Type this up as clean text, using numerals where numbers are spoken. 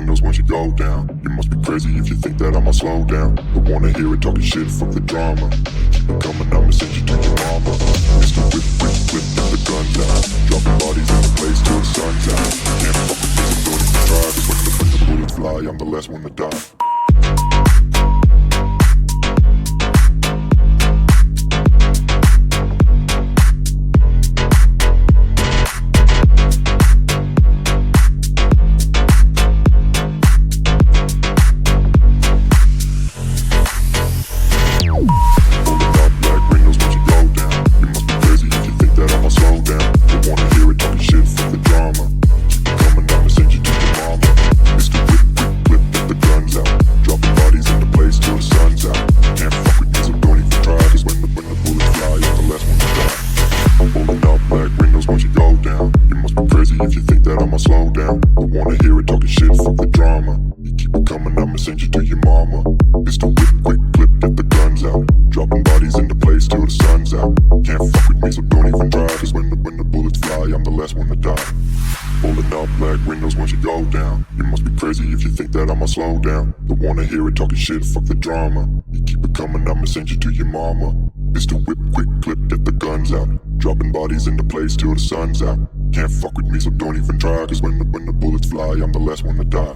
windows once you go down. You must be crazy if you think that I'ma slow down. Don't wanna hear it talking shit, fuck the drama. Keep it coming, I'ma send you to your mama. Mr. Whip, whip, whip, get the guns out. Dropping bodies in the place till the sun's out. Can't fuck with me, so don't even try. Cause when the bullets fly, I'm the last one to die. If you think that I'ma slow down, don't wanna hear it talking shit, fuck the drama. You keep it coming, I'ma send you to your mama. Mr. Whip, quick clip, get the guns out. Dropping bodies into place till the sun's out. Can't fuck with me, so don't even try. Cause when the bullets fly, I'm the last one to die. Pulling up black windows once you go down. You must be crazy if you think that I'ma slow down. Don't wanna hear it talking shit, fuck the drama. You keep it coming, I'ma send you to your mama. Mr. Whip, quick clip, get the guns out. Dropping bodies into place till the sun's out. Can't fuck with me, so don't even try. Cause when the bullets fly, I'm the last one to die.